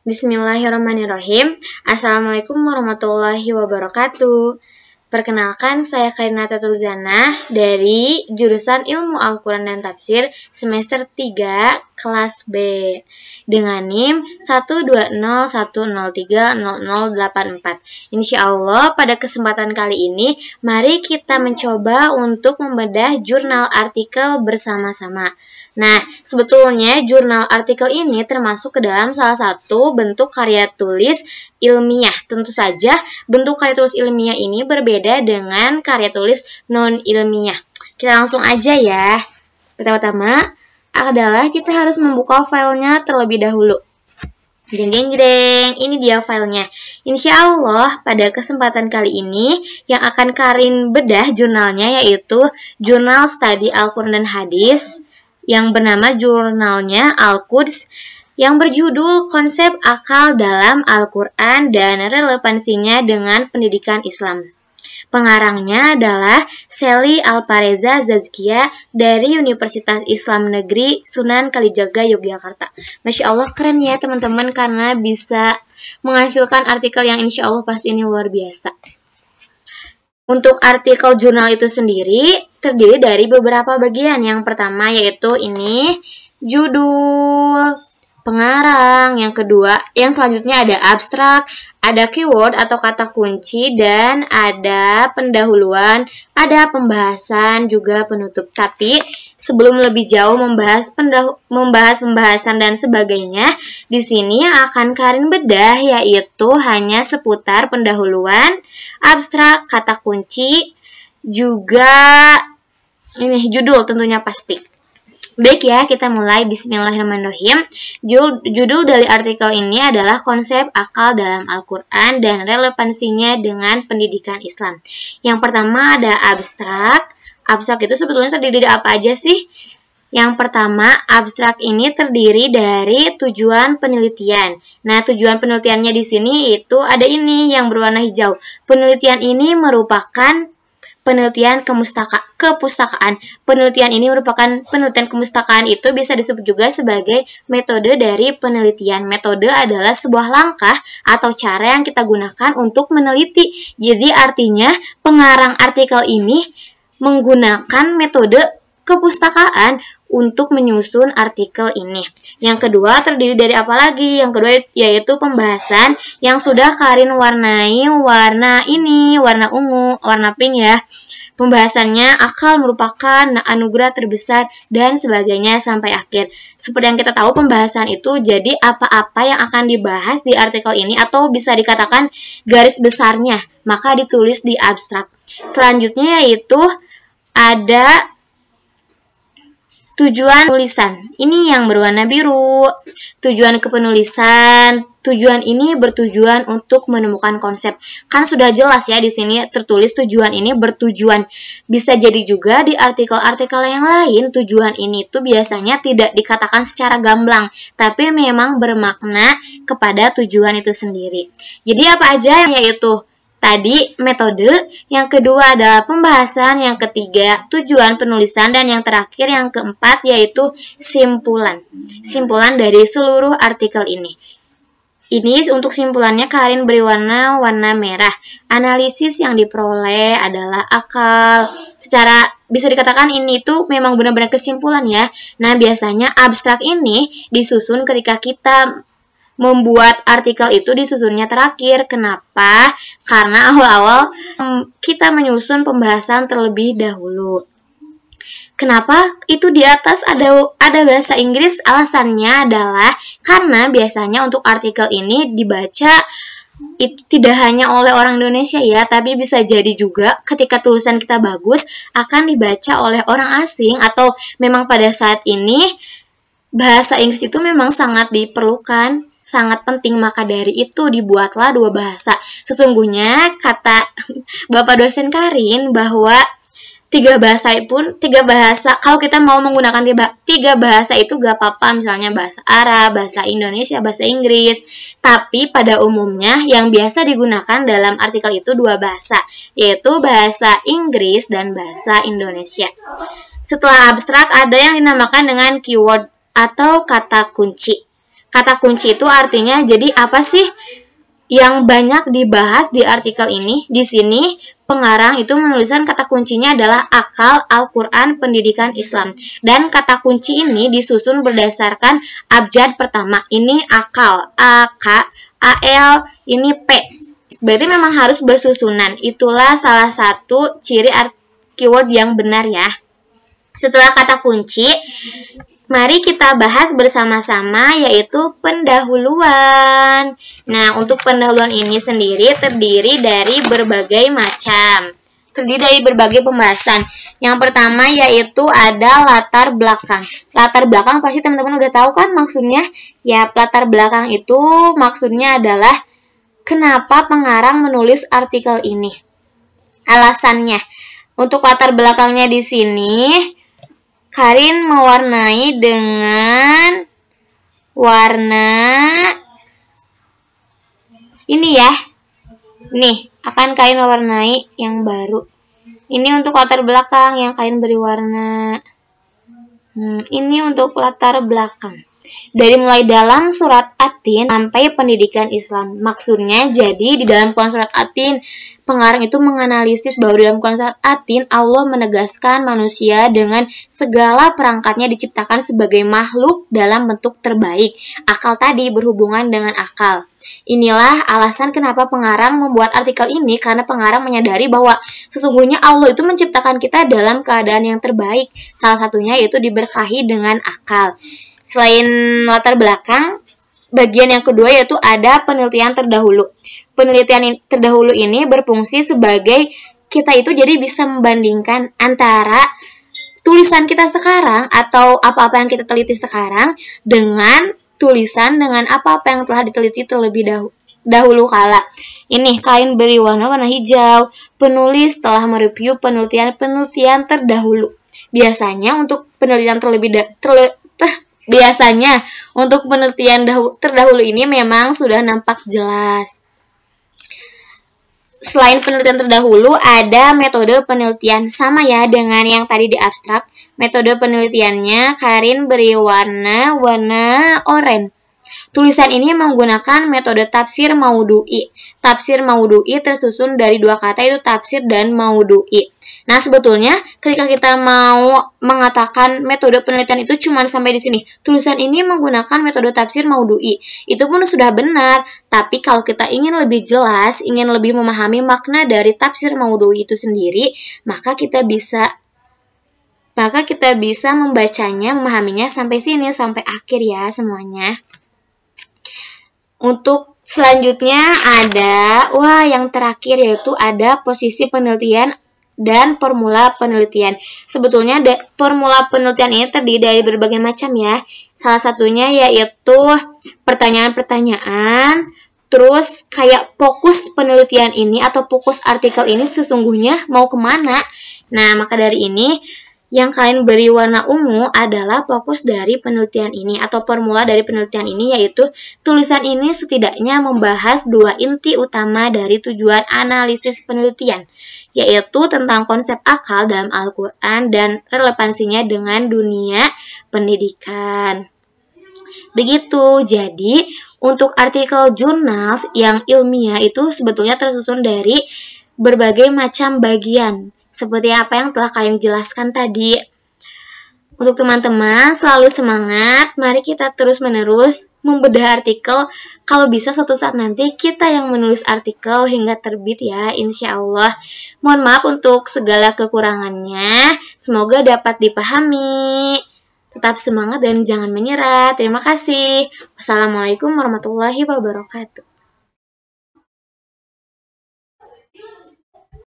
Bismillahirrahmanirrahim. Assalamualaikum warahmatullahi wabarakatuh. Perkenalkan, saya Karina Tatulzana dari jurusan Ilmu Al-Quran dan Tafsir semester 3 kelas B dengan NIM 12010300084. Insya Allah pada kesempatan kali ini mari kita mencoba untuk membedah jurnal artikel bersama-sama. Nah, sebetulnya jurnal artikel ini termasuk ke dalam salah satu bentuk karya tulis ilmiah. Tentu saja bentuk karya tulis ilmiah ini berbeda dengan karya tulis non-ilmiah. Kita langsung aja ya. Pertama-tama adalah kita harus membuka filenya terlebih dahulu. Jeng jeng jeng, ini dia filenya. Insya Allah pada kesempatan kali ini yang akan Karin bedah jurnalnya yaitu Jurnal Studi Al-Quran dan Hadis yang bernama jurnalnya Al-Quds yang berjudul Konsep Akal dalam Al-Quran dan Relevansinya dengan Pendidikan Islam. Pengarangnya adalah Sally Alpareza Zazkia dari Universitas Islam Negeri Sunan Kalijaga, Yogyakarta. Masya Allah keren ya teman-teman karena bisa menghasilkan artikel yang insya Allah pasti ini luar biasa. Untuk artikel jurnal itu sendiri terdiri dari beberapa bagian. Yang pertama yaitu ini judul, pengarang, yang kedua, yang selanjutnya ada abstrak, ada keyword atau kata kunci, dan ada pendahuluan, ada pembahasan, juga penutup. Tapi sebelum lebih jauh membahas pembahasan dan sebagainya, di sini yang akan Karin bedah yaitu hanya seputar pendahuluan, abstrak, kata kunci, juga ini judul tentunya pasti. Baik ya, kita mulai. Bismillahirrahmanirrahim. Judul dari artikel ini adalah Konsep Akal dalam Al-Quran dan Relevansinya dengan Pendidikan Islam. Yang pertama ada abstrak. Abstrak itu sebetulnya terdiri dari apa aja sih? Yang pertama, abstrak ini terdiri dari tujuan penelitian. Nah, tujuan penelitiannya di sini itu ada ini yang berwarna hijau. Penelitian ini merupakan penelitian kepustakaan. Penelitian ini merupakan penelitian kepustakaan itu bisa disebut juga sebagai metode dari penelitian. Metode adalah sebuah langkah atau cara yang kita gunakan untuk meneliti. Jadi artinya pengarang artikel ini menggunakan metode kepustakaan untuk menyusun artikel ini. Yang kedua terdiri dari apa lagi? Yang kedua yaitu pembahasan yang sudah Karin warnai warna ini, warna ungu, warna pink ya. Pembahasannya akal merupakan anugerah terbesar dan sebagainya sampai akhir. Seperti yang kita tahu pembahasan itu jadi apa-apa yang akan dibahas di artikel ini atau bisa dikatakan garis besarnya, maka ditulis di abstrak. Selanjutnya yaitu ada tujuan penulisan. Ini yang berwarna biru. Tujuan kepenulisan. Tujuan ini bertujuan untuk menemukan konsep. Kan sudah jelas ya di sini tertulis tujuan ini bertujuan. Bisa jadi juga di artikel-artikel yang lain tujuan ini tuh biasanya tidak dikatakan secara gamblang, tapi memang bermakna kepada tujuan itu sendiri. Jadi apa aja yaitu tadi metode, yang kedua adalah pembahasan, yang ketiga tujuan penulisan, dan yang terakhir yang keempat yaitu simpulan. Simpulan dari seluruh artikel ini. Ini untuk simpulannya Karin beri warna merah. Analisis yang diperoleh adalah akal. Secara bisa dikatakan ini tuh memang benar-benar kesimpulan ya. Nah biasanya abstrak ini disusun ketika kita membuat artikel itu disusunnya terakhir. Kenapa? Karena awal-awal kita menyusun pembahasan terlebih dahulu. Kenapa itu di atas ada bahasa Inggris? Alasannya adalah karena biasanya untuk artikel ini dibaca itu tidak hanya oleh orang Indonesia ya, tapi bisa jadi juga ketika tulisan kita bagus akan dibaca oleh orang asing, atau memang pada saat ini bahasa Inggris itu memang sangat diperlukan, sangat penting, maka dari itu dibuatlah dua bahasa. Sesungguhnya kata Bapak dosen Karin bahwa tiga bahasa, kalau kita mau menggunakan tiga bahasa itu gak apa-apa, misalnya bahasa Arab, bahasa Indonesia, bahasa Inggris, tapi pada umumnya yang biasa digunakan dalam artikel itu dua bahasa, yaitu bahasa Inggris dan bahasa Indonesia. Setelah abstrak ada yang dinamakan dengan keyword atau kata kunci. Kata kunci itu artinya jadi apa sih yang banyak dibahas di artikel ini? Di sini pengarang itu menuliskan kata kuncinya adalah akal, Al-Quran, pendidikan Islam. Dan kata kunci ini disusun berdasarkan abjad pertama. Ini akal, A-K, A-L, ini P. Berarti memang harus bersusunan. Itulah salah satu ciri keyword yang benar ya. Setelah kata kunci, mari kita bahas bersama-sama yaitu pendahuluan. Nah, untuk pendahuluan ini sendiri terdiri dari berbagai macam. Terdiri dari berbagai pembahasan. Yang pertama yaitu ada latar belakang. Latar belakang pasti teman-teman udah tahu kan maksudnya? Ya, latar belakang itu maksudnya adalah kenapa pengarang menulis artikel ini. Alasannya. Untuk latar belakangnya di sini Karin mewarnai dengan warna ini ya. Nih, akan Karin mewarnai yang baru. Ini untuk latar belakang yang Karin beri warna. Ini untuk latar belakang. Dari mulai dalam surat At-Tin sampai pendidikan Islam. Maksudnya jadi di dalam Quran surat At-Tin pengarang itu menganalisis bahwa di dalam Quran surat At-Tin Allah menegaskan manusia dengan segala perangkatnya diciptakan sebagai makhluk dalam bentuk terbaik. Akal tadi berhubungan dengan akal. Inilah alasan kenapa pengarang membuat artikel ini, karena pengarang menyadari bahwa sesungguhnya Allah itu menciptakan kita dalam keadaan yang terbaik. Salah satunya yaitu diberkahi dengan akal. Selain latar belakang, bagian yang kedua yaitu ada penelitian terdahulu. Penelitian terdahulu ini berfungsi sebagai kita itu jadi bisa membandingkan antara tulisan kita sekarang atau apa-apa yang kita teliti sekarang dengan tulisan dengan apa-apa yang telah diteliti terlebih dahulu kala. Ini Kain beri warna hijau. Penulis telah mereview penelitian terdahulu. Biasanya untuk penelitian terdahulu ini memang sudah nampak jelas. Selain penelitian terdahulu, ada metode penelitian sama ya dengan yang tadi di abstrak. Metode penelitiannya Karin beri warna oranye. Tulisan ini menggunakan metode tafsir maudu'i. Tafsir maudu'i tersusun dari dua kata, itu tafsir dan maudu'i. Nah, sebetulnya ketika kita mau mengatakan metode penelitian itu cuma sampai di sini. Tulisan ini menggunakan metode tafsir maudu'i. Itu pun sudah benar. Tapi kalau kita ingin lebih jelas, ingin lebih memahami makna dari tafsir maudu'i itu sendiri, maka kita bisa membacanya, memahaminya sampai sini, sampai akhir ya semuanya. Untuk selanjutnya ada, yang terakhir yaitu ada posisi penelitian dan formula penelitian. Sebetulnya formula penelitian ini terdiri dari berbagai macam ya. Salah satunya yaitu pertanyaan-pertanyaan, terus kayak fokus penelitian ini atau fokus artikel ini sesungguhnya mau kemana. Nah, maka dari ini yang kalian beri warna ungu adalah fokus dari penelitian ini atau formula dari penelitian ini, yaitu tulisan ini setidaknya membahas dua inti utama dari tujuan analisis penelitian, yaitu tentang konsep akal dalam Al-Quran dan relevansinya dengan dunia pendidikan. Begitu, jadi untuk artikel jurnal yang ilmiah itu sebetulnya tersusun dari berbagai macam bagian, seperti apa yang telah kalian jelaskan tadi. Untuk teman-teman, selalu semangat. Mari kita terus-menerus membedah artikel. Kalau bisa suatu saat nanti kita yang menulis artikel hingga terbit ya, insya Allah. Mohon maaf untuk segala kekurangannya. Semoga dapat dipahami. Tetap semangat dan jangan menyerah. Terima kasih. Wassalamualaikum warahmatullahi wabarakatuh.